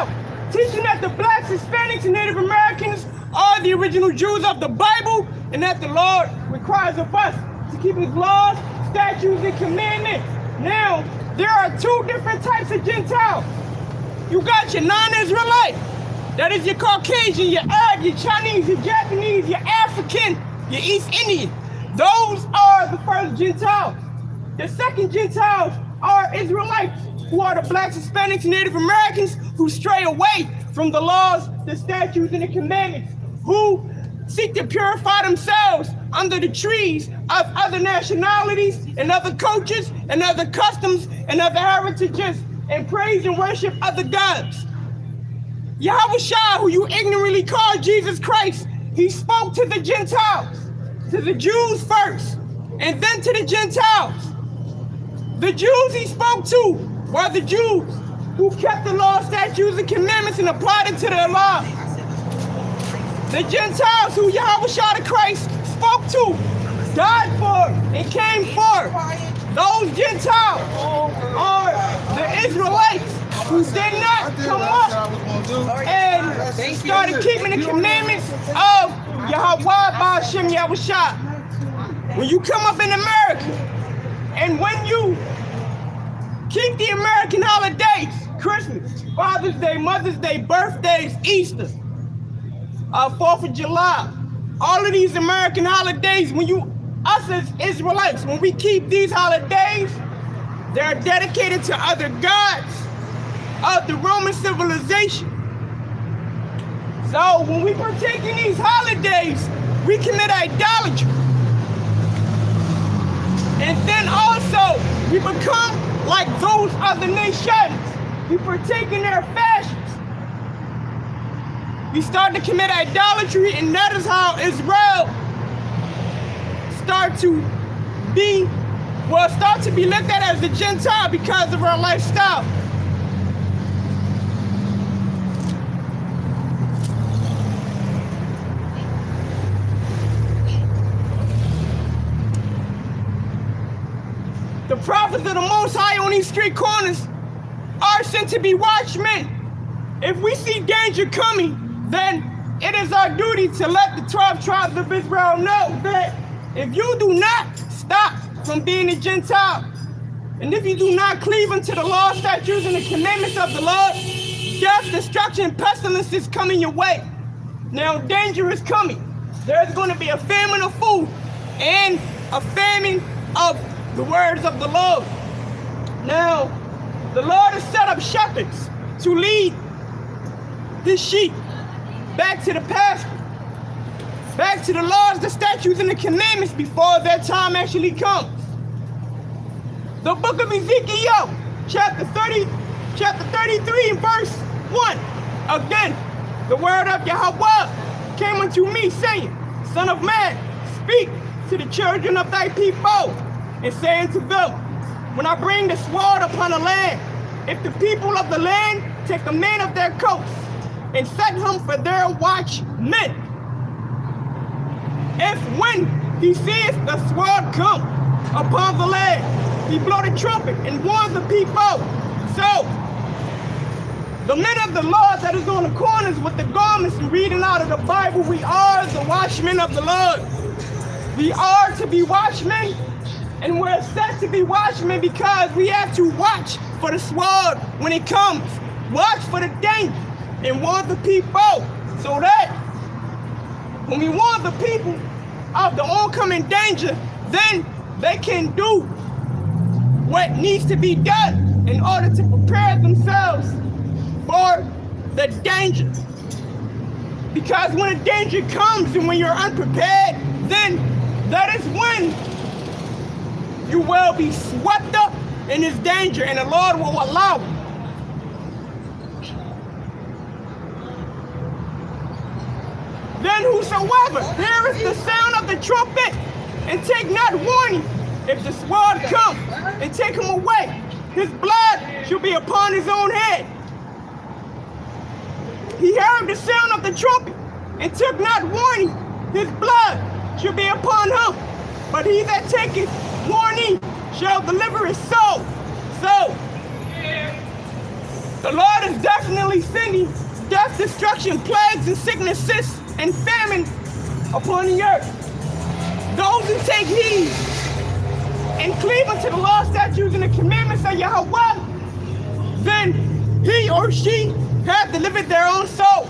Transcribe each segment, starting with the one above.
out, teaching that the blacks, Hispanics, and Native Americans are the original Jews of the Bible, and that the Lord requires of us to keep his laws, statutes, and commandments. Now, there are two different types of Gentiles. You got your non-Israelite, that is your Caucasian, your Arab, your Chinese, your Japanese, your African, your East Indian. Those are the first Gentiles. The second Gentiles are Israelites, who are the blacks, Hispanics, and Native Americans who stray away from the laws, the statutes, and the commandments, who seek to purify themselves under the trees of other nationalities and other cultures and other customs and other heritages, and praise and worship other gods. Yahushua, who you ignorantly call Jesus Christ, he spoke to the Gentiles, to the Jews first, and then to the Gentiles. The Jews he spoke to were the Jews who kept the law, statutes, and commandments and applied it to their lives. The Gentiles who Yahushua the Christ spoke to, died for, and came for. Those Gentiles are the Israelites who did not come up and started keeping the commandments of Yahweh Ba'ashem Yahushua. When you come up in America, and when you keep the American holidays, Christmas, Father's Day, Mother's Day, birthdays, Easter, 4th of July, all of these American holidays, us as Israelites, when we keep these holidays, they're dedicated to other gods of the Roman civilization. So when we partake in these holidays, we commit idolatry. And then also, we become like those other nations. We partake in their fashions. We start to commit idolatry, and that is how Israel start to be looked at as a Gentile because of our lifestyle. The prophets of the Most High on these street corners are sent to be watchmen. If we see danger coming, then it is our duty to let the 12 tribes of Israel know that if you do not stop from being a Gentile, and if you do not cleave unto the law, statutes, and the commandments of the Lord, death, destruction, and pestilence is coming your way. Now, danger is coming. There's going to be a famine of food and a famine of the words of the Lord. Now, the Lord has set up shepherds to lead his sheep back to the pasture, back to the laws, the statutes, and the commandments before that time actually comes. The book of Ezekiel, chapter 33, and verse 1. Again, the word of Yahweh came unto me, saying, Son of man, speak to the children of thy people, and say unto them, when I bring the sword upon the land, if the people of the land take a man of their coasts, and set him for their watchmen, if when he seeth the sword come upon the land, he blow the trumpet and warn the people. So, the men of the Lord that is on the corners with the garments and reading out of the Bible, we are the watchmen of the Lord. We are to be watchmen, and we're set to be watchmen because we have to watch for the sword when it comes. Watch for the danger and warn the people, so that when we warn the people of the oncoming danger, then they can do what needs to be done in order to prepare themselves for the danger. Because when a danger comes and when you're unprepared, then that is when you will be swept up in this danger, and the Lord will allow it. Then whosoever heareth the sound of the trumpet and take not warning, if the sword come and take him away, his blood shall be upon his own head. He heard the sound of the trumpet and took not warning, his blood shall be upon him. But he that taketh warning shall deliver his soul. So, the Lord is definitely sending destruction, plagues, and sicknesses, and famine upon the earth. Those who take heed and cleave unto the law, statutes, and the commandments of Yahweh, then he or she have delivered their own soul.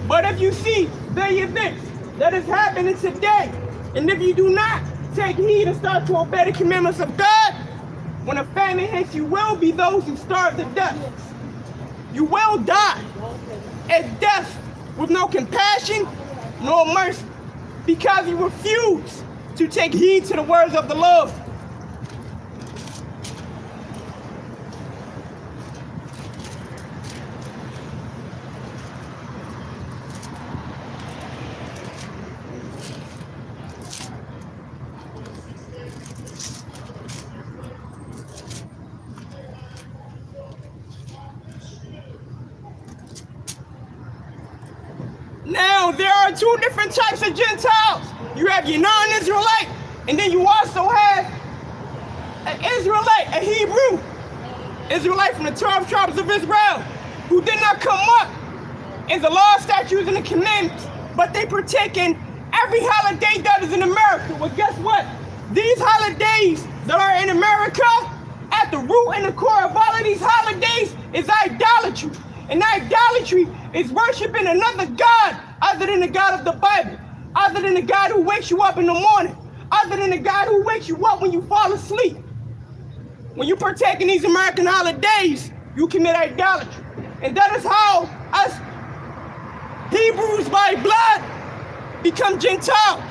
But if you see the events that is happening today, and if you do not take heed and start to obey the commandments of God, when a famine hits, you will be those who starve to death. You will die a death with no compassion nor mercy, because you refuse to take heed to the words of the Lord. Now, there are two different types of Gentiles. You have your non-Israelite, and then you also have an Israelite, a Hebrew Israelite from the 12 tribes of Israel, who did not come up in the law, statutes, and the commandments, but they partake in every holiday that is in America. Well, guess what? These holidays that are in America, at the root and the core of all of these holidays is idolatry. And idolatry is worshiping another God other than the God of the Bible, other than the God who wakes you up in the morning, other than the God who wakes you up when you fall asleep. When you partake in these American holidays, you commit idolatry. And that is how us Hebrews by blood become Gentiles.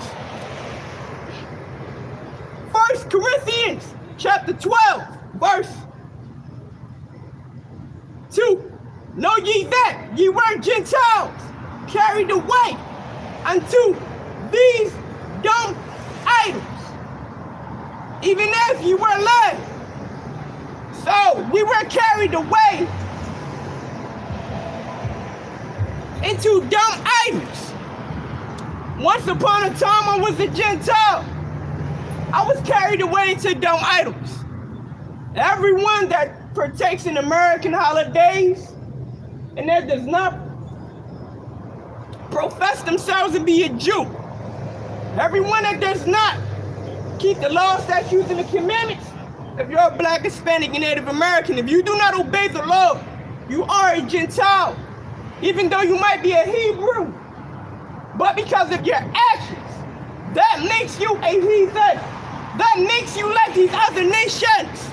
1 Corinthians chapter 12, verse 2. Know ye that ye were Gentiles, carried away unto these dumb idols, even as ye were led. So we were carried away into dumb idols. Once upon a time I was a Gentile. I was carried away into dumb idols. Everyone that partakes in American holidays and that does not profess themselves to be a Jew, everyone that does not keep the law, statutes, and the commandments, if you're a Black, Hispanic, and Native American, if you do not obey the law, you are a Gentile, even though you might be a Hebrew. But because of your actions, that makes you a heathen. That makes you like these other nations.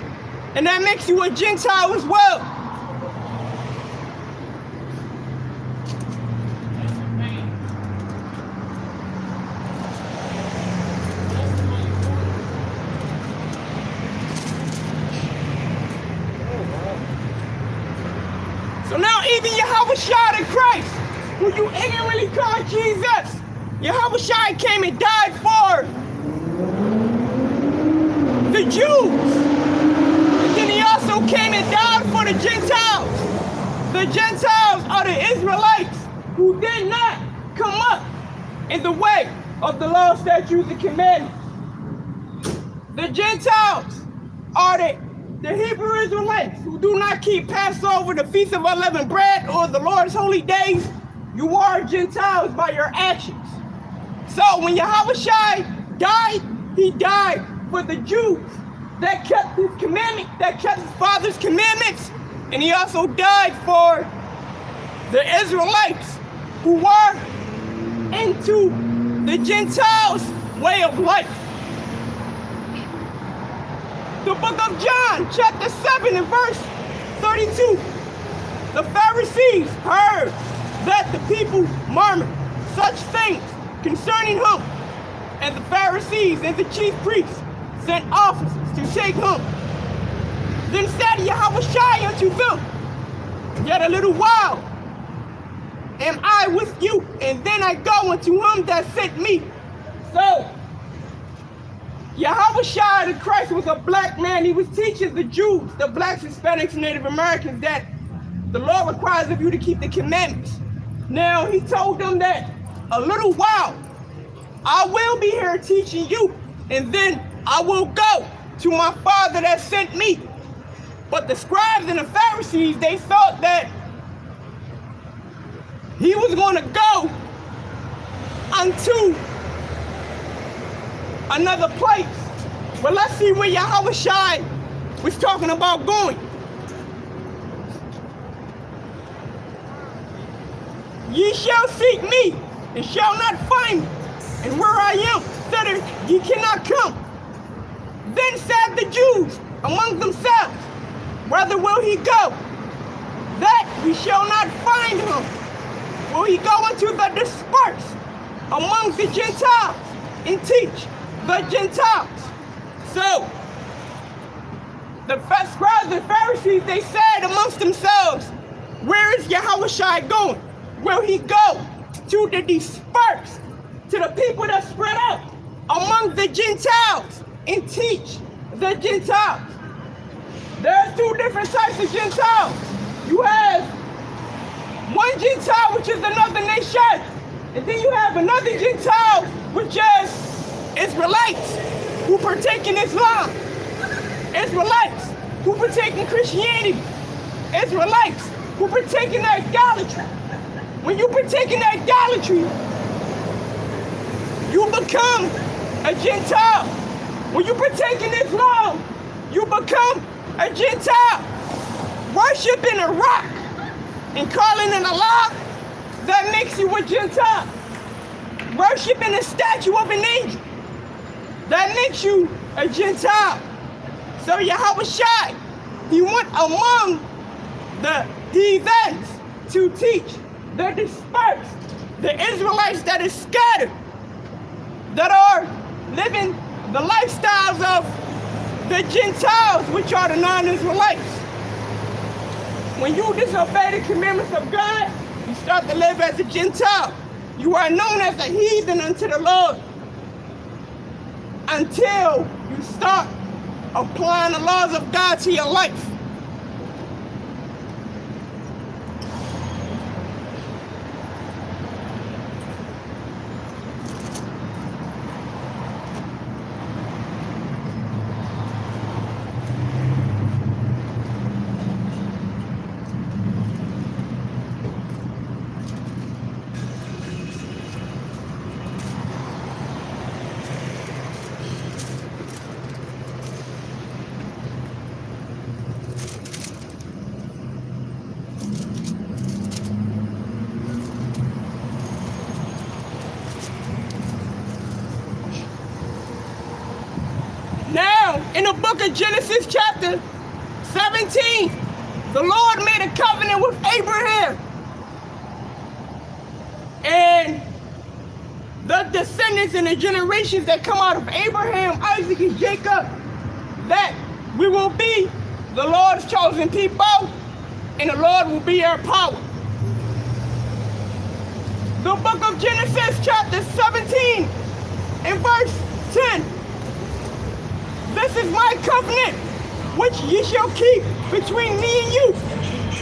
And that makes you a Gentile as well. So now even Yahushua the Christ, who you ignorantly call Jesus, Yahushua came and died for the Jews. And then he also came and died for the Gentiles. The Gentiles are the Israelites who did not come up in the way of the law, statutes, and commandments. The Gentiles are the Hebrew Israelites who do not keep Passover, the Feast of Unleavened Bread, or the Lord's holy days. You are Gentiles by your actions. So when Yahushua died, he died for the Jews that kept his commandment, that kept his father's commandments. And he also died for the Israelites who were into the Gentiles' way of life. The book of John, chapter 7 and verse 32. The Pharisees heard that the people murmured such things concerning him, and the Pharisees and the chief priests sent officers to take him. Then said Yahushua unto them, Yet a little while am I with you, and then I go unto him that sent me. So Yahushua the Christ was a black man. He was teaching the Jews, the Blacks, Hispanics, and Native Americans, that the law requires of you to keep the commandments. Now he told them that a little while I will be here teaching you, and then I will go to my Father that sent me. But the scribes and the Pharisees, they thought that was going to go unto another place. But let's see where Yahushua was talking about going. Ye shall seek me, and shall not find me. And where I am, thither ye cannot come. Then said the Jews among themselves, whither will he go? That we shall not find him. Will he go into the dispersed among the Gentiles and teach the Gentiles? So, the scribes and Pharisees, they said amongst themselves, where is Yahushua going? Will he go to the dispersed, to the people that spread out among the Gentiles and teach the Gentiles? There's two different types of Gentiles. You have one Gentile, which is another nation, and then you have another Gentile, which is Israelites who partake in Islam, Israelites who partake in Christianity, Israelites who partake in idolatry. When you partake in idolatry, you become a Gentile. When you partake in Islam, you become a Gentile. Worshiping a rock and calling it Allah, that makes you a Gentile. Worshiping a statue of an angel, that makes you a Gentile. So Yahushua, he went among the heathens to teach the dispersed, the Israelites that is scattered, that are living the lifestyles of the Gentiles, which are the non-Israelites. When you disobey the commandments of God, you start to live as a Gentile. You are known as a heathen unto the Lord until you start applying the laws of God to your life. Now, in the book of Genesis chapter 17, the Lord made a covenant with Abraham and the descendants and the generations that come out of Abraham, Isaac, and Jacob, that we will be the Lord's chosen people and the Lord will be our power. The book of Genesis chapter 17 and verse 10. This is my covenant, which ye shall keep between me and you,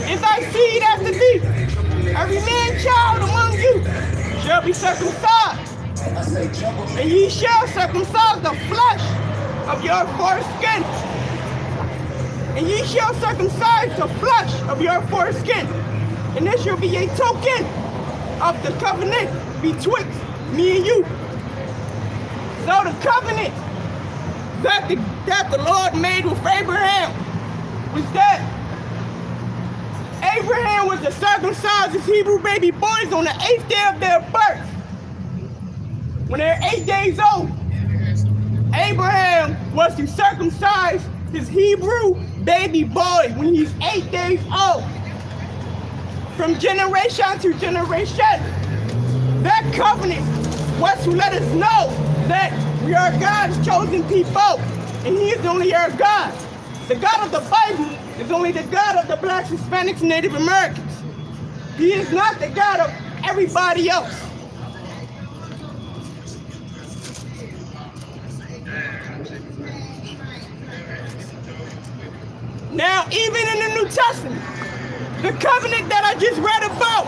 and thy seed after thee. Every man child among you shall be circumcised, and ye shall circumcise the flesh of your foreskin. And ye shall circumcise the flesh of your foreskin, and this shall be a token of the covenant betwixt me and you. So the covenant that the Lord made with Abraham was that Abraham was to circumcise his Hebrew baby boys on the 8th day of their birth. When they're 8 days old, Abraham was to circumcise his Hebrew baby boy when he's 8 days old. From generation to generation, that covenant was to let us know that we are God's chosen people, and He is only our God. The God of the Bible is only the God of the Blacks, Hispanics, and Native Americans. He is not the God of everybody else. Now, even in the New Testament, the covenant that I just read about,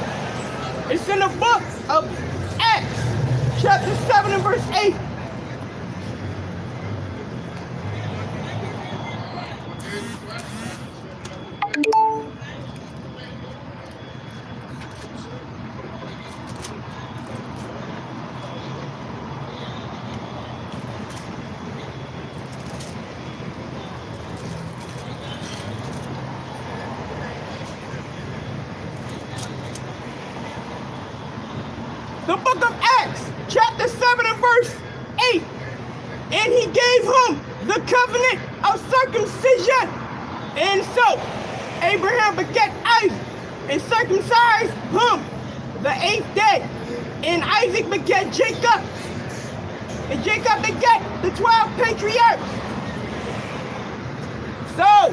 it's in the book of Acts, chapter 7 and verse 8. The book of Acts, chapter 7 and verse 8. And he gave him the covenant of circumcision. And so Abraham begat Isaac and circumcised him the 8th day. And Isaac begat Jacob. And Jacob begat the 12 patriarchs. So,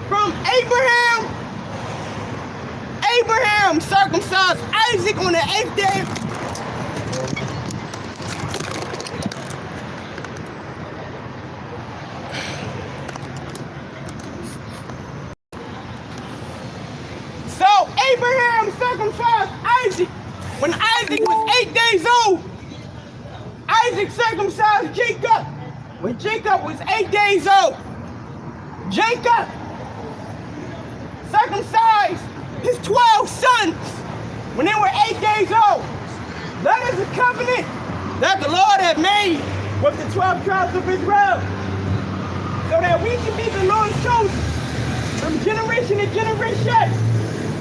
from Abraham circumcised Isaac on the 8th day. So, Abraham circumcised Isaac when Isaac was 8 days old. Isaac circumcised Jacob when Jacob was 8 days old. Jacob circumcised his 12 sons when they were 8 days old. That is a covenant that the Lord had made with the 12 tribes of Israel, so that we can be the Lord's chosen from generation to generation.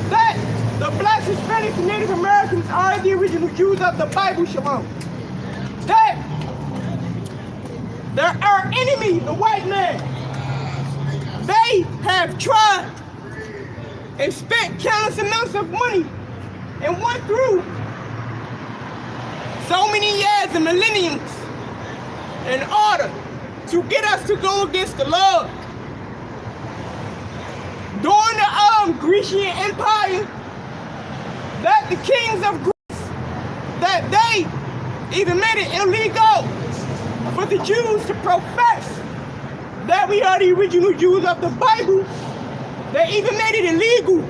That the Blacks, Hispanics, and Native Americans are the original Jews of the Bible. Shalom. That our enemy, the white man, they have tried and spent countless amounts of money and went through so many years and millenniums in order to get us to go against the Lord. During the Grecian Empire, that the kings of Greece, that they even made it illegal for the Jews to profess that we are the original Jews of the Bible. They even made it illegal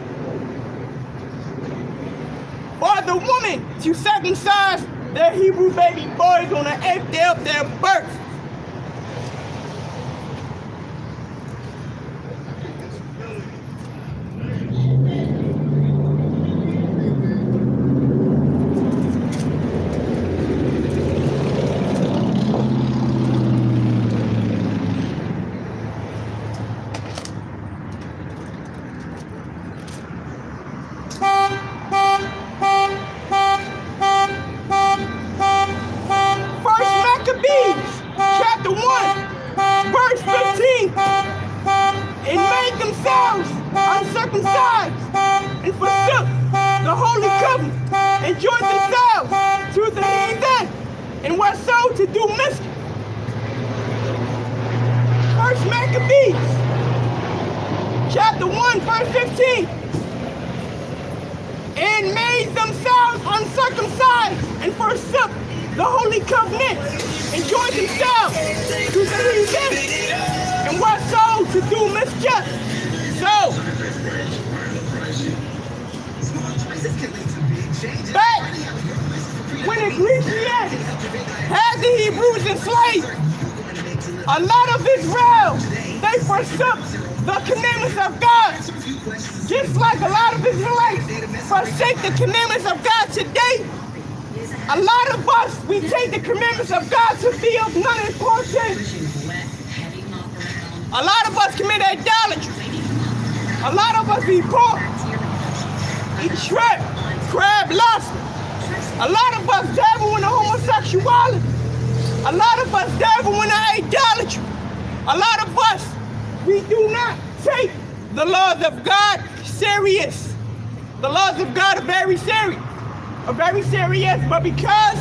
for the woman to circumcise their Hebrew baby boys on the 8th day of their birth. Chapter 1, verse 15, and made themselves uncircumcised, and forsook the holy covenant, and joined themselves to the heathen, and were sold to do mischief. First Maccabees, chapter 1, verse 15, and made themselves uncircumcised, and forsook the holy covenant, and joined themselves to the heathen, and were sold to do mischief. So, back when the Grecians had the Hebrews enslaved, a lot of Israel, they forsook the commandments of God, just like a lot of Israelites forsake the commandments of God today. A lot of us, we take the commandments of God to be of none importance. A lot of us commit idolatry. A lot of us eat pork, eat shrimp, crab, lobster. A lot of us dabble in the homosexuality. A lot of us dabble in the idolatry. A lot of us, we do not take the laws of God serious. The laws of God are very serious. But because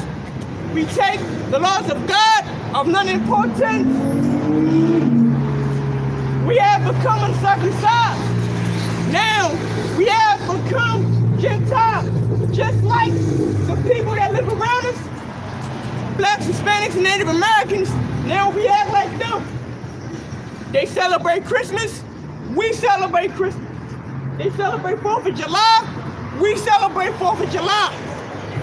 we take the laws of God of none importance, we have become uncircumcised. Now we have become Gentiles, just like the people that live around us, Blacks, Hispanics, and Native Americans. Now we act like them. They celebrate Christmas, we celebrate Christmas. They celebrate 4th of July, we celebrate 4th of July.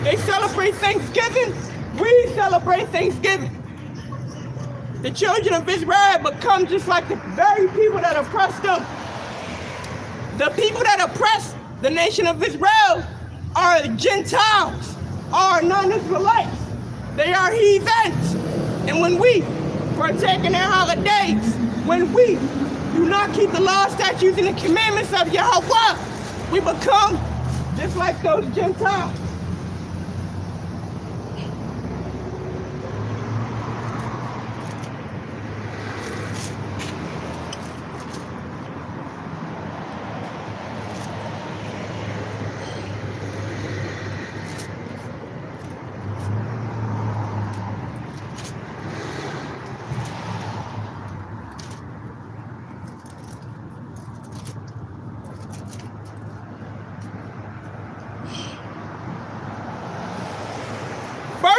They celebrate Thanksgiving, we celebrate Thanksgiving. The children of Israel become just like the very people that oppressed them. The people that oppress the nation of Israel are Gentiles, are non-Israelites. They are heathens. And when we partake in their holidays, when we do not keep the law, statutes, and the commandments of Yahweh, we become just like those Gentiles.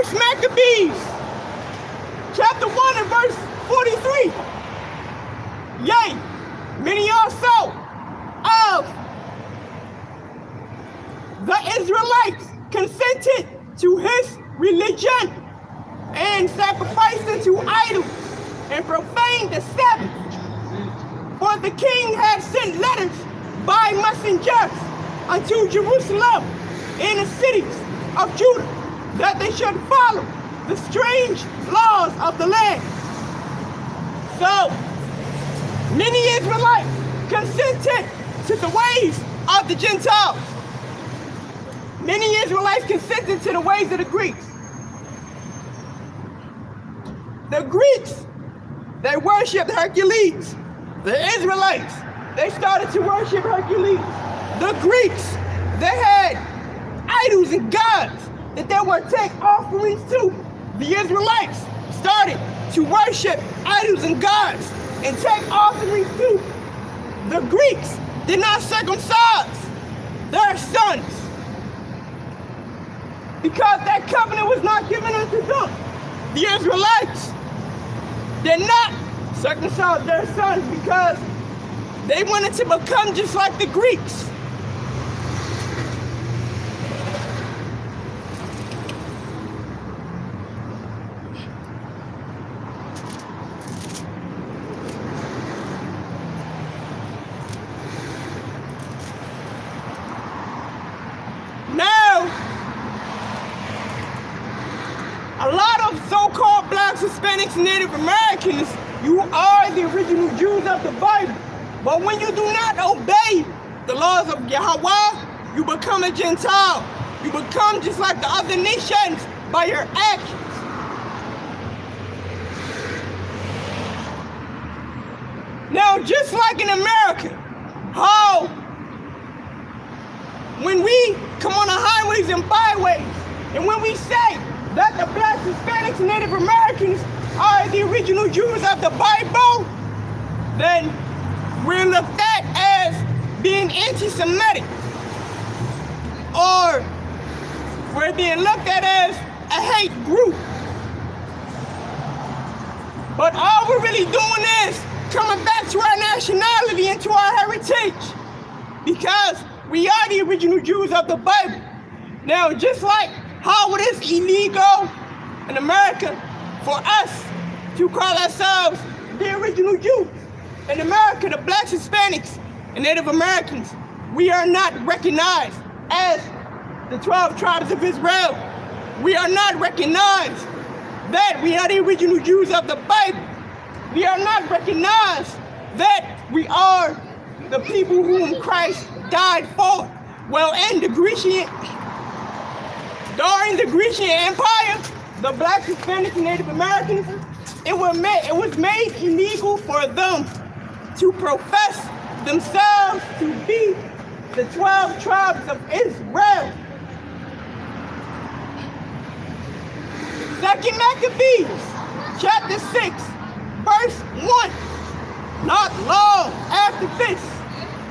First Maccabees, chapter 1 and verse 43. Yea, many also of the Israelites consented to his religion and sacrificed unto idols and profaned the Sabbath. For the king had sent letters by messengers unto Jerusalem and the cities of Judah, that they should follow the strange laws of the land. So, many Israelites consented to the ways of the Gentiles. Many Israelites consented to the ways of the Greeks. The Greeks, they worshiped Hercules. The Israelites, they started to worship Hercules. The Greeks, they had idols and gods that they would take offerings to. The Israelites started to worship idols and gods and take offerings to. The Greeks did not circumcise their sons because that covenant was not given unto them. The Israelites did not circumcise their sons because they wanted to become just like the Greeks. Now, a lot of so-called blacks, Hispanics, and Native Americans, you are the original Jews of the Bible. But when you do not obey the laws of Yahweh, you become a Gentile. You become just like the other nations by your actions. Now, just like in America, how when we come on the highways and byways, and when we say that the blacks, Hispanics, and Native Americans are the original Jews of the Bible, then we're looked at as being anti-Semitic, or we're being looked at as a hate group. But all we're really doing is coming back to our nationality and to our heritage, because we are the original Jews of the Bible. Now, just like how it is illegal in America for us to call ourselves the original Jews. In America, the blacks, Hispanics, and Native Americans, we are not recognized as the 12 tribes of Israel. We are not recognized that we are the original Jews of the Bible. We are not recognized that we are the people whom Christ died for. Well, during the Grecian Empire, the blacks, Hispanics, and Native Americans, it was made illegal for them to profess themselves to be the 12 tribes of Israel. Second Maccabees, chapter 6, verse 1. Not long after this,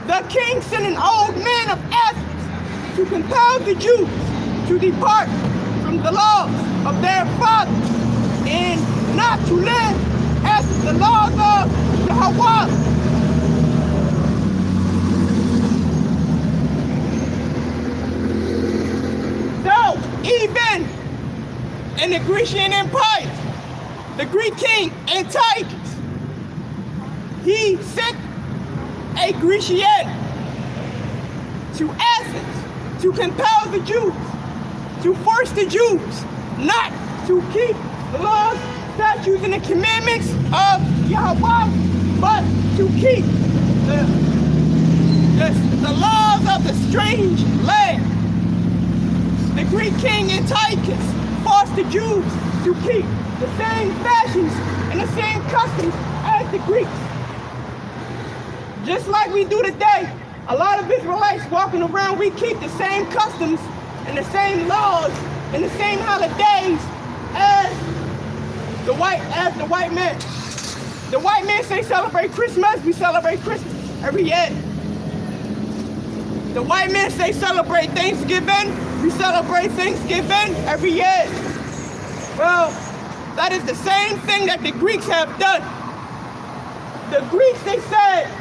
the king sent an old man of Athens to compel the Jews to depart from the laws of their fathers and not to live after the laws of Yahweh. So, even in the Grecian Empire, the Greek king Antiochus, he sent a Grecian to Athens to compel the Jews, to force the Jews not to keep the laws, statutes, and the commandments of Yahweh, but to keep the laws of the strange land. The Greek king Antiochus forced the Jews to keep the same fashions and the same customs as the Greeks. Just like we do today, a lot of Israelites walking around, we keep the same customs and the same laws and the same holidays as the white man. The white man say celebrate Christmas, we celebrate Christmas every year. The white man say celebrate Thanksgiving, we celebrate Thanksgiving every year. Well, that is the same thing that the Greeks have done. The Greeks, they said,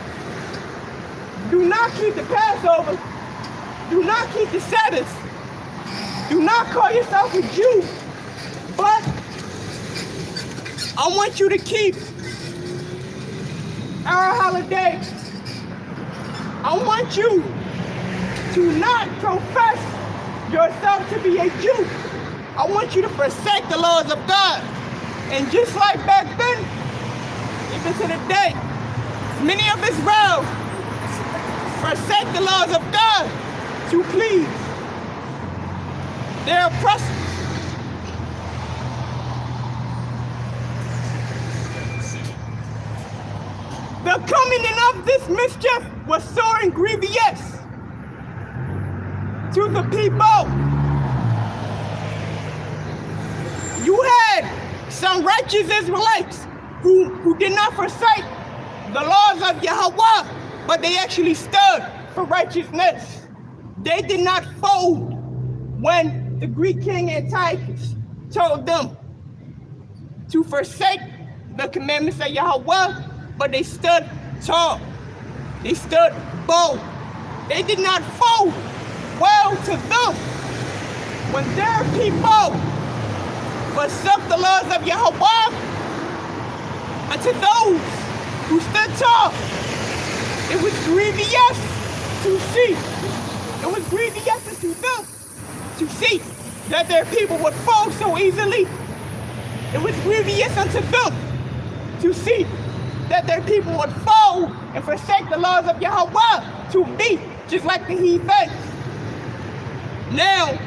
do not keep the Passover, do not keep the Sabbath, do not call yourself a Jew, but I want you to keep our holiday. I want you to not profess yourself to be a Jew. I want you to forsake the laws of God. And just like back then, even to the day, many of Israel forsake the laws of God to please their oppressors. The coming in of this mischief was sore and grievous to the people. You had some righteous Israelites who did not forsake the laws of Yahweh, but they actually stood for righteousness. They did not fold when the Greek king Antiochus told them to forsake the commandments of Yahweh, but they stood tall. They stood bold. They did not fold. Well, to them, when their people forsook the laws of Yahweh, and to those who stood tall, it was grievous to see. It was grievous to them to see that their people would fall so easily. It was grievous unto them to see that their people would fall and forsake the laws of Yahweh to be just like the heathens. Now,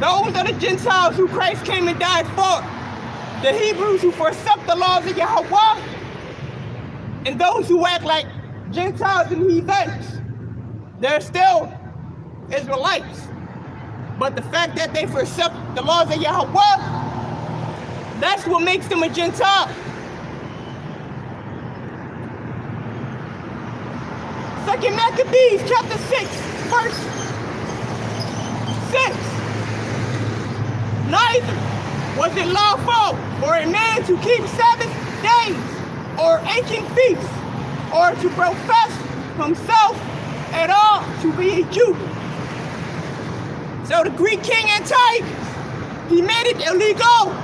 those are the Gentiles who Christ came and died for. The Hebrews who forsook the laws of Yahweh, and those who act like Gentiles and heathens. They're still Israelites. But the fact that they forsook the laws of Yahweh, that's what makes them a Gentile. 2 Maccabees chapter 6, verse 6. Neither was it lawful for a man to keep Sabbath days or ancient feasts, or to profess himself at all to be a Jew. So the Greek king Antiochus, he made it illegal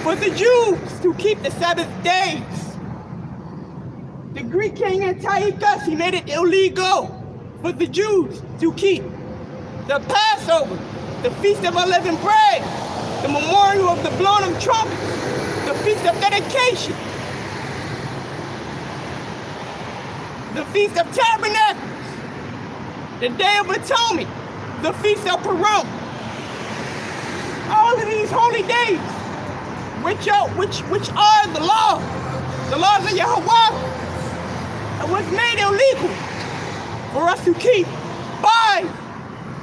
for the Jews to keep the Sabbath days. The Greek king Antiochus, he made it illegal for the Jews to keep the Passover, the Feast of Unleavened Bread, the memorial of the blowing of trumpets, the Feast of Dedication, the Feast of Tabernacles, the Day of Atonement, the Feast of Purim. All of these holy days, which are the laws of Yahweh, was made illegal for us to keep by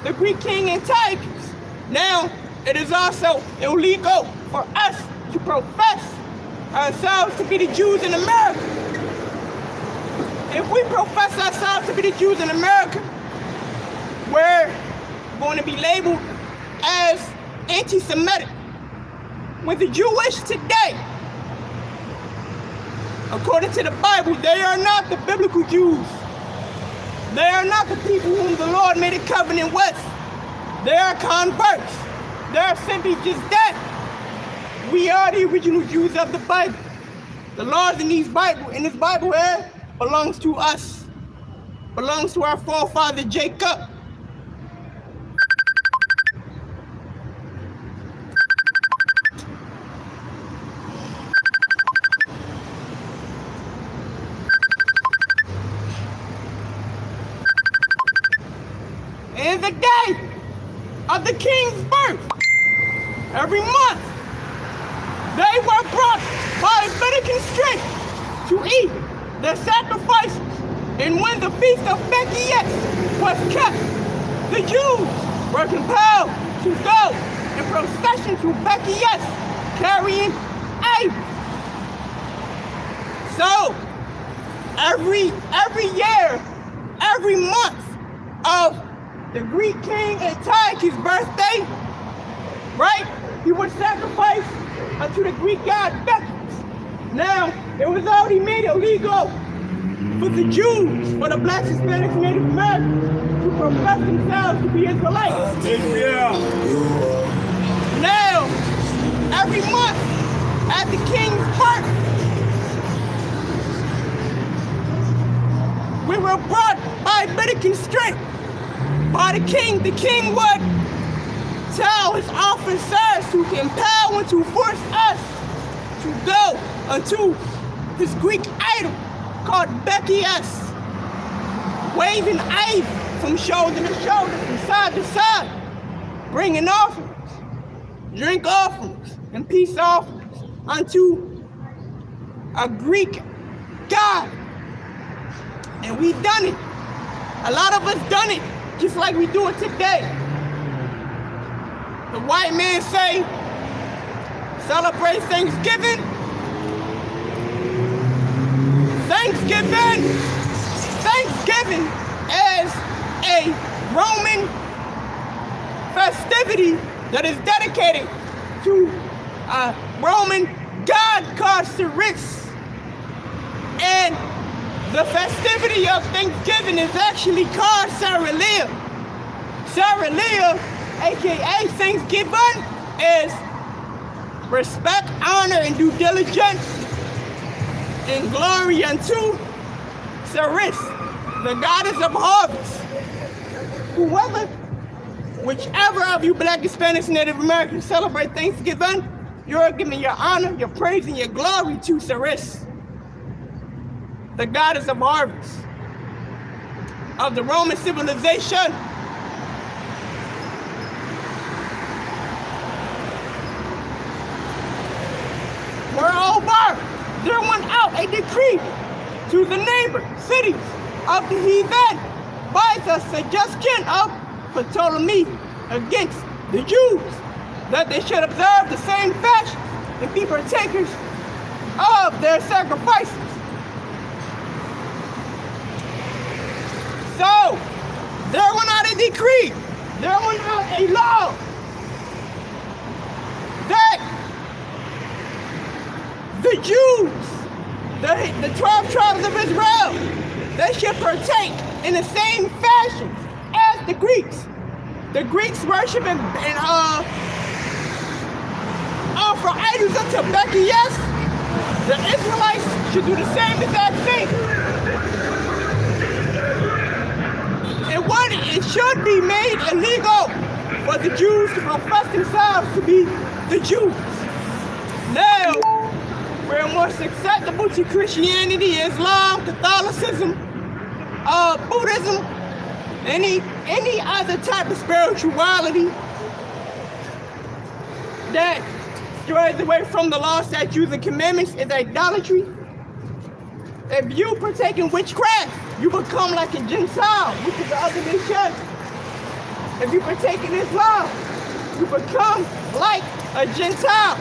the Greek king Antiochus. Now, it is also illegal for us to profess ourselves to be the Jews in America. If we profess ourselves to be the Jews in America, we're going to be labeled as anti-Semitic. With the Jewish today, according to the Bible, they are not the biblical Jews. They are not the people whom the Lord made a covenant with. They are converts. They are simply just that. We are the original Jews of the Bible. The laws in this Bible here belongs to us. Belongs to our forefather Jacob. In the day of the king's birth, every month, they were brought by bitter constraint to eat the sacrifices. And when the feast of Bacchius was kept, the Jews were compelled to go in procession to Bacchius, carrying idols. So, every year, every month of the Greek king Antiochus' birthday, right? he would sacrifice unto the Greek god Bacchus. Now, it was already made illegal for the Jews, for the blacks, Hispanics, and Native Americans to profess themselves to be Israelites. Now, every month at the king's park, we were brought by bitter constraint by the king. The king would tell his officers to compel and to force us to go unto his Greek idol called Bacchus, waving ivy from shoulder to shoulder, from side to side, bringing offerings, drink offerings, and peace offerings unto a Greek god. And we done it. A lot of us done it, just like we do it today. The white man say, celebrate Thanksgiving. Thanksgiving is a Roman festivity that is dedicated to a Roman god called Ceres. And the festivity of Thanksgiving is actually called Saturnalia. Saturnalia, aka Thanksgiving, is respect, honor, and due diligence and glory unto Ceres, the goddess of harvest. Whichever of you Black, Hispanics, and Native Americans celebrate Thanksgiving, you're giving your honor, your praise, and your glory to Ceres, the goddess of harvest of the Roman civilization. Moreover, there went out a decree to the neighbor cities of the heathen by the suggestion of Ptolemy against the Jews, that they should observe the same fashion and be partakers of their sacrifices. So, there went out a decree, there went out a law that the Jews, the 12 tribes of Israel, they should partake in the same fashion as the Greeks. The Greeks worship and offer idols unto Bacchus. The Israelites should do the same exact thing. And what it should be made illegal for the Jews to profess themselves to be the Jews. Now, we're more acceptable to Christianity, Islam, Catholicism, Buddhism, any other type of spirituality that strays away from the law, statutes, and commandments is idolatry. If you partake in witchcraft, you become like a Gentile, which is the other nation. If you partake in Islam, you become like a Gentile.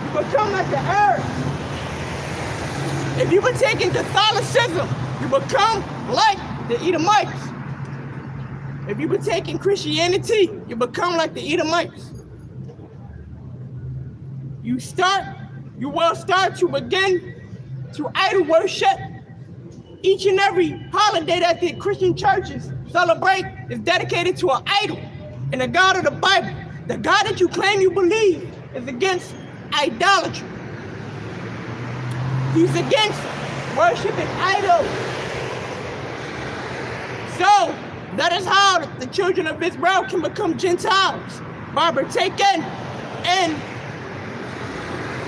You become like the Arabs. If you partake in Catholicism, you become like the Edomites. If you partake in Christianity, you become like the Edomites. You will start to begin to idol worship. Each and every holiday that the Christian churches celebrate is dedicated to an idol and the God of the Bible. The God that you claim you believe is against idolatry. He's against worshiping idols. So that is how the children of Israel can become Gentiles, by partaking in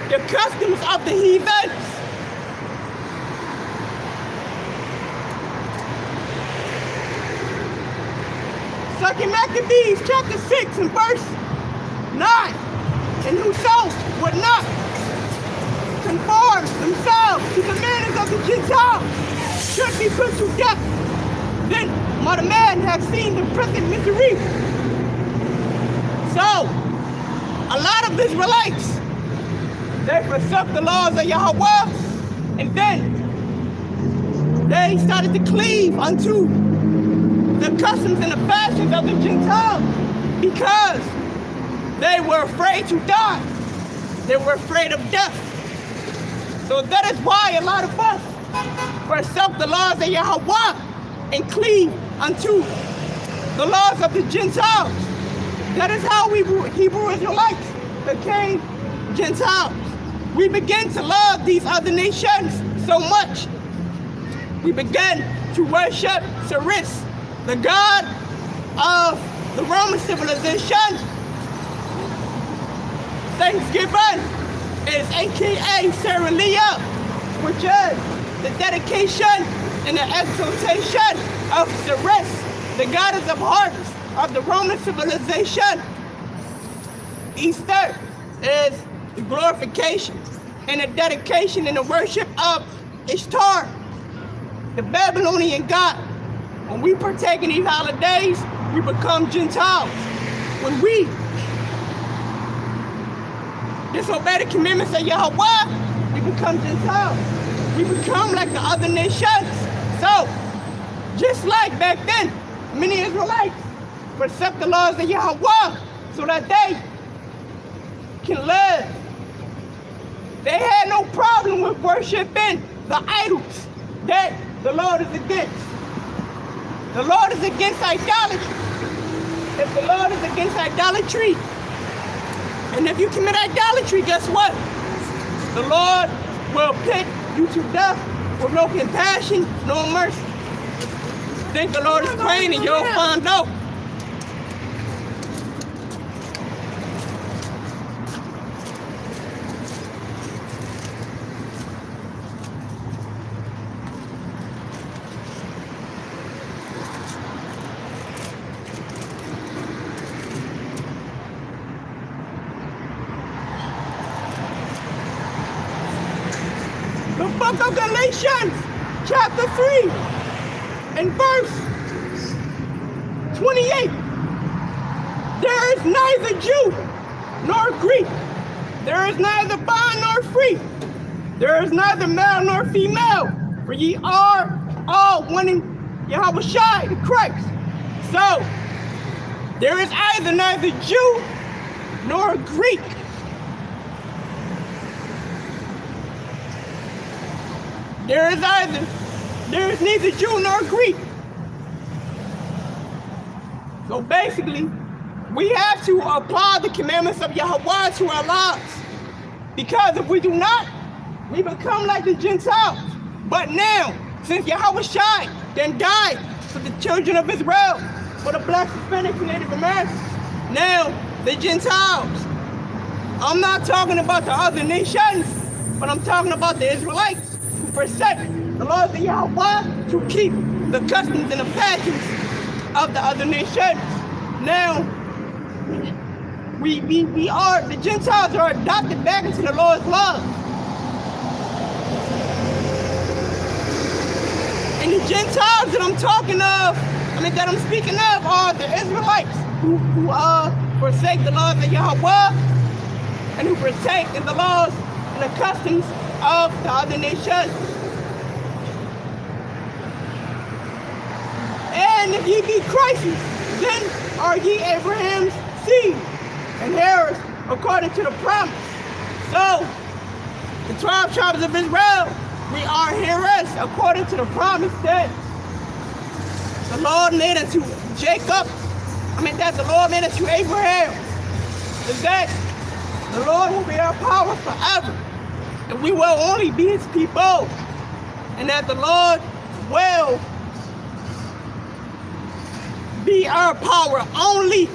the customs of the heathens. Second Maccabees chapter 6 and verse 9. And whoso would not conform themselves to the manners of the Gentiles should be put to death. Then might a man have seen the present misery. So, a lot of Israelites, they forsook the laws of Yahweh, and then they started to cleave unto the customs and the fashions of the Gentiles, because They were afraid to die. They were afraid of death. So that is why a lot of us forsake the laws of Yahweh and cleave unto the laws of the Gentiles. That is how we Hebrew Israelites became Gentiles. We began to love these other nations so much. We began to worship Ceres, the god of the Roman civilization. Thanksgiving is aka Seralia, which is the dedication and the exaltation of Ceres, the goddess of harvest of the Roman civilization. Easter is the glorification and the dedication and the worship of Ishtar, the Babylonian god. When we partake in these holidays, we become Gentiles. When we disobey the commandments of Yahweh, we become Gentiles. We become like the other nations. So, just like back then, many Israelites forsake the laws of Yahweh so that they can live. They had no problem with worshiping the idols that the Lord is against. The Lord is against idolatry. If the Lord is against idolatry, and if you commit idolatry, guess what? The Lord will put you to death with no compassion, no mercy. Think the Lord is praying and you'll find out. The book of Galatians, chapter 3, and verse 28. There is neither Jew nor Greek. There is neither bond nor free. There is neither male nor female. For ye are all one in Yahweh the Christ. So, there is either neither Jew nor Greek. There is neither Jew nor Greek. So basically, we have to apply the commandments of Yahweh to our lives. Because if we do not, we become like the Gentiles. But now, since Yahweh then died for the children of Israel, for the Black, Hispanics, and Native Americans, now the Gentiles. I'm not talking about the other nations, but I'm talking about the Israelites. Forsake the laws of Yahweh to keep the customs and the fashions of the other nations. Now, the Gentiles are adopted back into the Lord's love. And the Gentiles that I'm talking of, that I'm speaking of, are the Israelites who forsake the laws of Yahweh and who partake in the laws and the customs of the other nations. And if ye be Christ's, then are ye Abraham's seed and heirs according to the promise. So, the 12 tribes of Israel, we are heirs according to the promise that the Lord made unto Jacob. That the Lord made unto Abraham. Is that the Lord will be our power forever. And we will only be his people. And that the Lord will be our power only.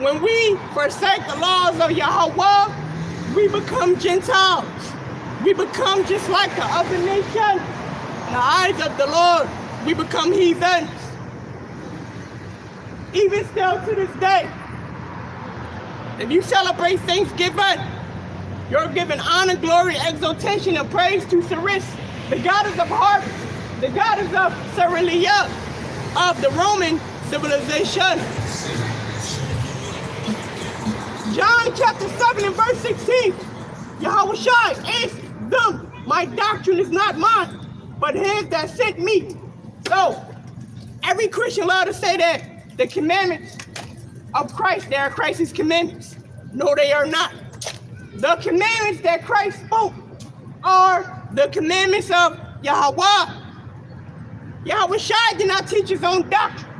when we forsake the laws of Yahweh, we become Gentiles. We become just like the other nations. In the eyes of the Lord, we become heathens. Even still to this day, if you celebrate Thanksgiving, you're giving honor, glory, exaltation, and praise to Ceres, the goddess of harvest, the goddess of Cerealia, of the Roman civilization. John chapter 7 and verse 16, Yahweh Shai answered them, my doctrine is not mine, but his that sent me. So, every Christian allowed to say that the commandments of Christ, they are Christ's commandments. No, they are not. The commandments that Christ spoke are the commandments of Yahweh. Yahweh Shai did not teach his own doctrine,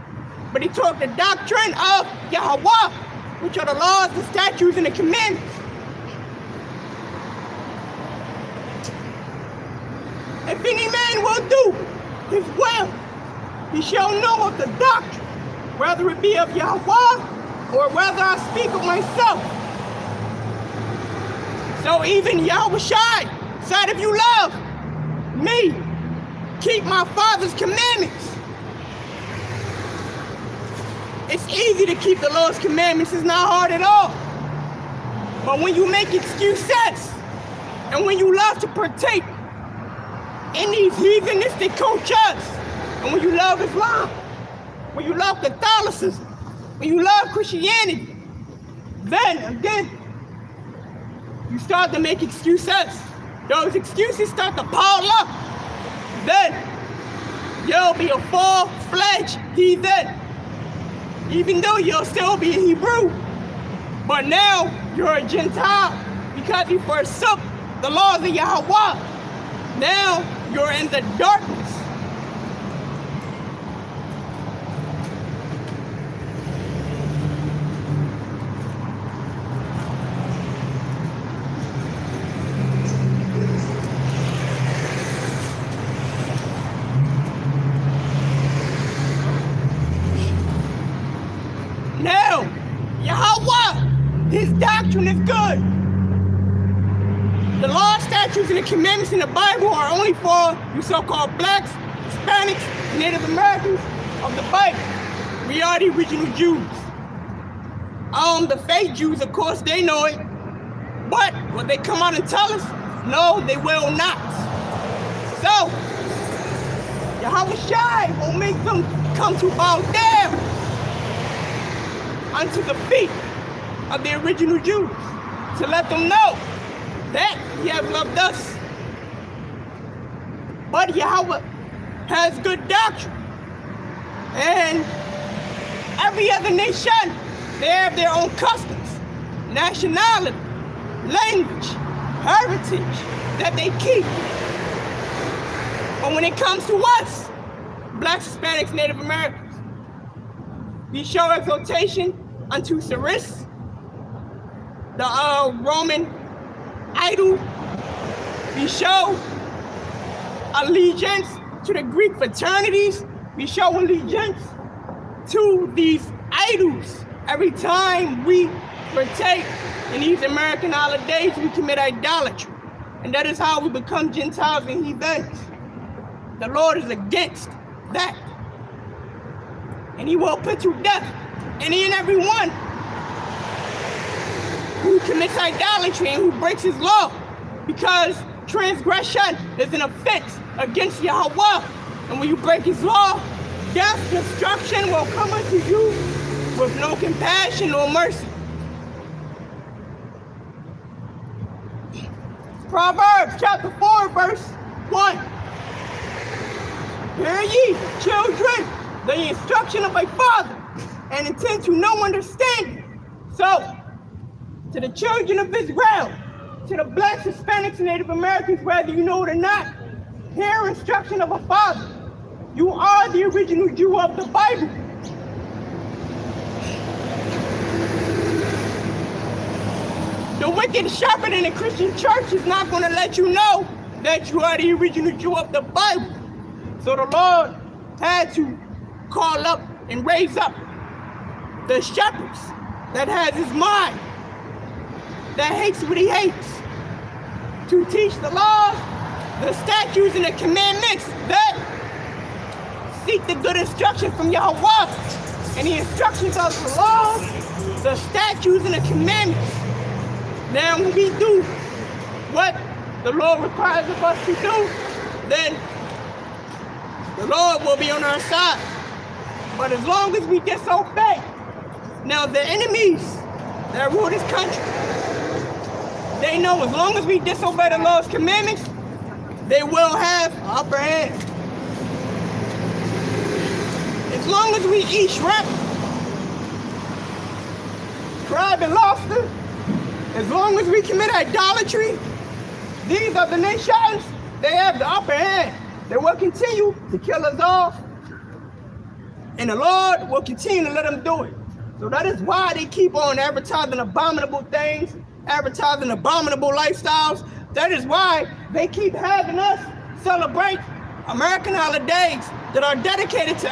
but he taught the doctrine of Yahweh, which are the laws, the statutes, and the commandments. If any man will do his will, he shall know of the doctrine, whether it be of Yahweh or whether I speak of myself. So even Yahweh Shai said, if you love me, keep my Father's commandments. It's easy to keep the Lord's commandments. It's not hard at all. But when you make excuses, and when you love to partake in these heathenistic cultures, and when you love Islam, when you love Catholicism, when you love Christianity, then again, you start to make excuses. Those excuses start to pile up. Then you'll be a full-fledged heathen. Even though you'll still be a Hebrew. But now you're a Gentile because you forsook the laws of Yahweh. Now you're in the darkness. Now, Yahweh, his doctrine is good. The law, statutes, and the commandments in the Bible are only for you so-called blacks, Hispanics, Native Americans of the Bible. We are the original Jews. The fake Jews, of course, they know it. But will they come out and tell us? No, they will not. So, Yahweh Shai will make them come to bow down unto the feet of the original Jews to let them know that he has loved us. But Yahweh has good doctrine. And every other nation, they have their own customs, nationality, language, heritage that they keep. But when it comes to us, blacks, Hispanics, Native Americans, we show exaltation unto Ceres, the Roman idol. We show allegiance to the Greek fraternities. We show allegiance to these idols. Every time we partake in these American holidays, we commit idolatry. And that is how we become Gentiles and heathens. The Lord is against that. And he will put to death any and every one who commits idolatry and who breaks his law, because transgression is an offense against Yahweh. And when you break his law, death, destruction will come unto you with no compassion or mercy. Proverbs chapter 4, verse 1. Hear ye, children, the instruction of thy father, and attend to no understanding. So, to the children of Israel, to the blacks, Hispanics, and Native Americans, whether you know it or not, hear instruction of a father. You are the original Jew of the Bible. The wicked shepherd in the Christian church is not going to let you know that you are the original Jew of the Bible. So the Lord had to call up and raise up the shepherds that has his mind, that hates what he hates, to teach the laws, the statutes, and the commandments that seek the good instruction from Yahweh, and the instructions of the laws, the statutes, and the commandments. Now when we do what the Lord requires of us to do, then the Lord will be on our side. But as long as we disobey, now the enemies that rule this country, they know as long as we disobey the Lord's commandments, they will have an upper hand. As long as we eat shrimp, crab, and lobster, as long as we commit idolatry, these other nations, they have the upper hand. They will continue to kill us off, and the Lord will continue to let them do it. So that is why they keep on advertising abominable things, advertising abominable lifestyles. That is why they keep having us celebrate American holidays that are dedicated to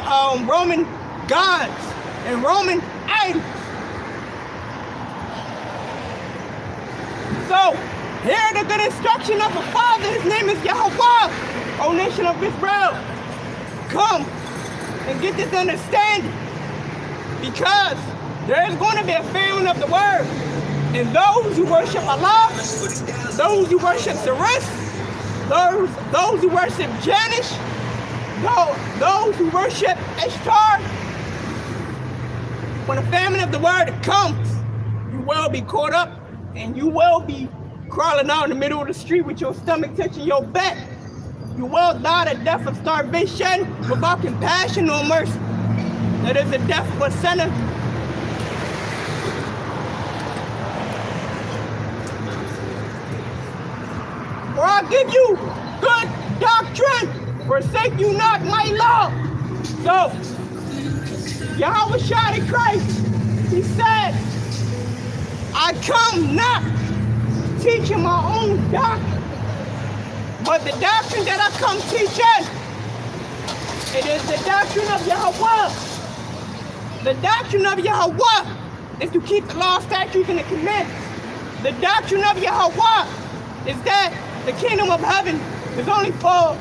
Roman gods and Roman idols. So, hear the good instruction of the Father. His name is Yahweh, O nation of Israel. Come and get this understanding, because there is going to be a famine of the word. And those who worship Allah, those who worship Saris, those who worship Janish, those who worship Ishtar, when the famine of the word comes, you will be caught up and you will be crawling out in the middle of the street with your stomach touching your back. You will die the death of starvation without compassion or mercy. That is the death of a sinner. For I give you good doctrine, forsake you not my law. So, Yahweh shot in Christ, he said, I come not teaching my own doctrine, but the doctrine that I come teaching, it is the doctrine of Yahweh. The doctrine of Yahweh is to keep the law, statutes, and the commandments. The doctrine of Yahweh is that the kingdom of heaven is only for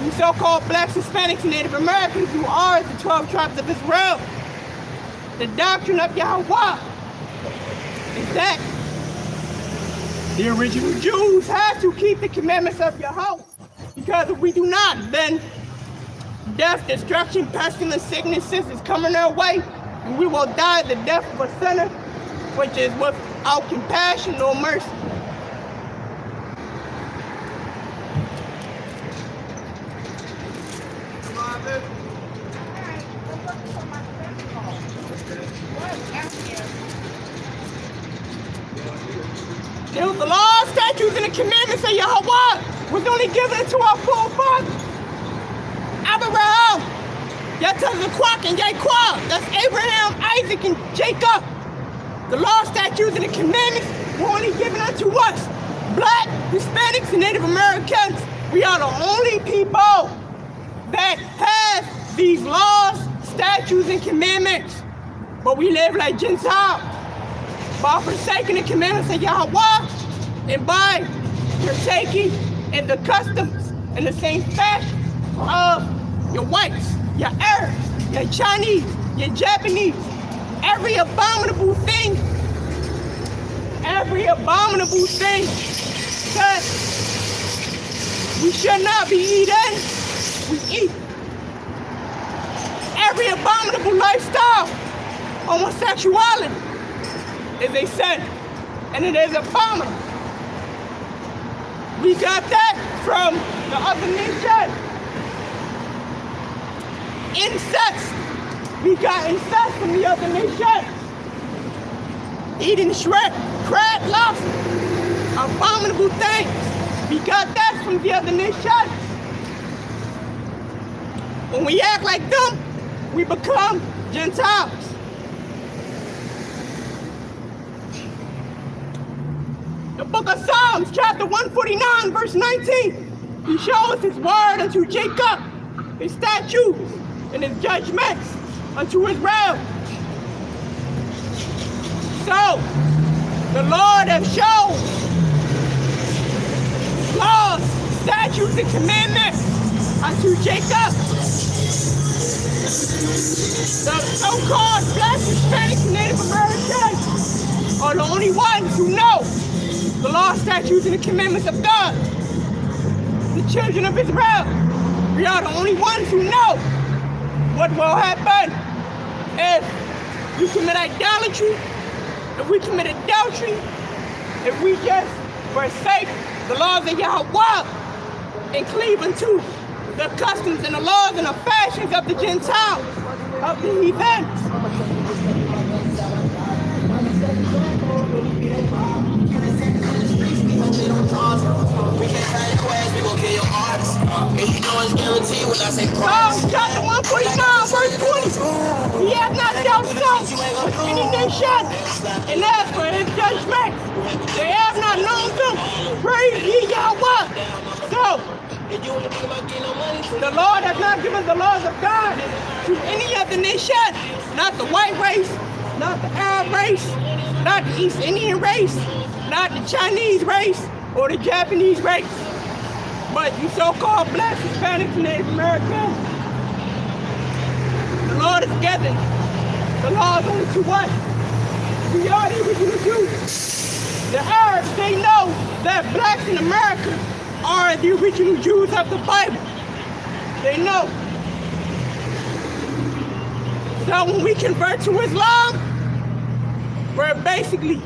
you so-called blacks, Hispanics, and Native Americans who are the 12 tribes of Israel. The doctrine of Yahweh is that the original Jews have to keep the commandments of Yahweh, because if we do not, then death, destruction, pestilence, sicknesses is coming our way, and we will die the death of a sinner, which is without compassion or mercy. It was the law, statutes, and the commandments of Yahweh was only given to our forefathers. Abraham, Yatazaqua, and Yaquah. That's Abraham, Isaac, and Jacob. The law, statutes, and the commandments were only given unto us, black, Hispanics, and Native Americans. We are the only people that have these laws, statutes, and commandments. But we live like Gentiles, by forsaking the commandments of Yahweh and by partaking in the customs and the same fashion of your whites, your Arabs, your Chinese, your Japanese. Every abominable thing that we should not be eating, we eat. Every abominable lifestyle, homosexuality, is a sin, and it is abominable. We got that from the other nation. Incest. We got incest from the other nation. Eating shrimp, crab, lobster, abominable things. We got that from the other nation. When we act like them, we become Gentiles. The book of Psalms, chapter 149, verse 19. He shows his word unto Jacob, his statutes, and his judgments unto Israel. So, the Lord has shown laws, statutes, and commandments unto Jacob. The so-called Black, Hispanics, and Native Americans are the only ones who know the law, statutes, and the commandments of God. The children of Israel, we are the only ones who know what will happen if we commit idolatry, if we commit adultery, if we just forsake the laws of Yahweh and cleave unto the customs and the laws and the fashions of the Gentiles, of the heathens. Psalms chapter 149, verse 20. He has not dealt so with any nation, and as for his judgments, they have not known them. Praise ye Yahweh. So, the Lord has not given the laws of God to any other nation, not the white race, not the Arab race, not the East Indian race, not the Chinese race, or the Japanese race, but you so-called Blacks, Hispanics, and Native Americans. The Lord has given the laws only to us. We are the original Jews. The Arabs, they know that Blacks in America are the original Jews of the Bible. They know. So when we convert to Islam, we're basically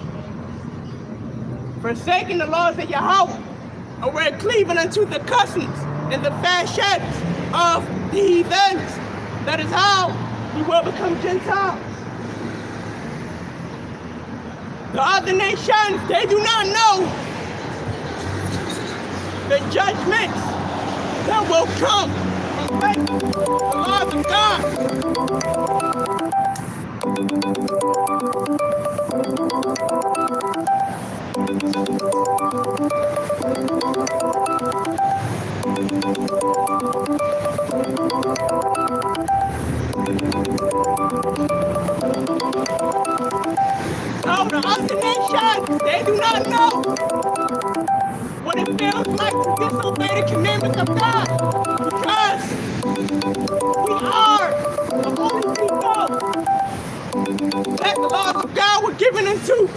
forsaking the laws of Yahweh, and we're cleaving unto the customs and the fashions of the heathens. That is how we will become Gentiles. The other nations, they do not know the judgments that will come from the laws of God. So the other nations, they do not know what it feels like to disobey the commandments of God, because we are the only people that the laws of God were given into.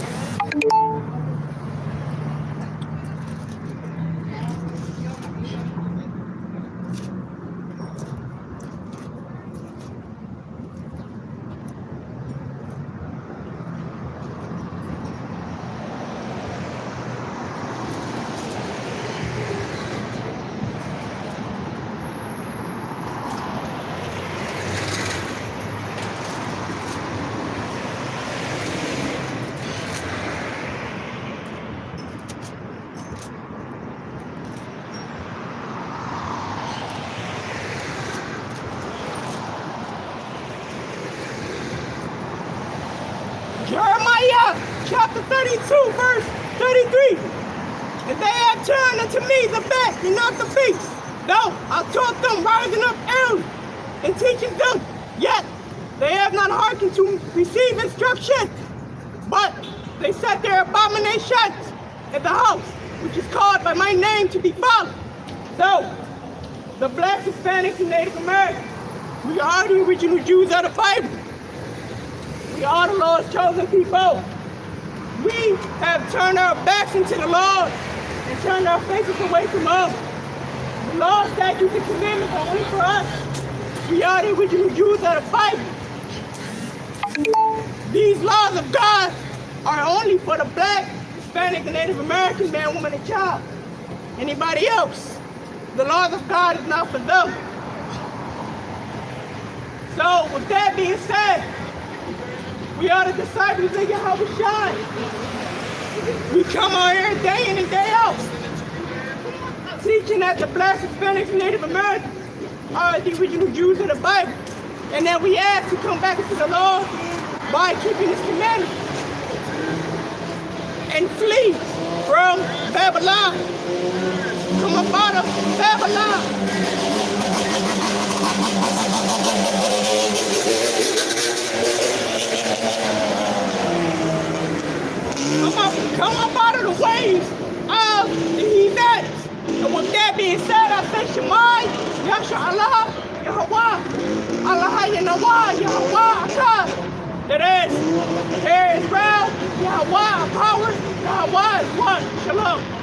Jeremiah chapter 32, verse 33. And they have turned unto me the best and not the beast. Though I taught them rising up early and teaching them, yet they have not hearkened to receive instruction, but they set their abominations in the house, which is called by my name, to be followed. So, the Blacks, Hispanics, and Native Americans, we are the original Jews of the Bible. We are the Lord's chosen people. We have turned our backs into the Lord and turned our faces away from Him. The Lord's statutes and commandments are only for us. We are the original Jews of the Bible. These laws of God are only for the Black, Hispanic, and Native American man, woman, and child. Anybody else, the laws of God is not for them. So, with that being said, we are the disciples of Yahweh. We come out here day in and day out, teaching that the Blacks, Hispanics, and Native Americans are the original Jews of the Bible, and that we ask to come back into the Lord by keeping His commandments and flee from Babylon. Come up out of Babylon. Kadesh. Here Israel, Yahweh, power, Yahweh is one. Shalom.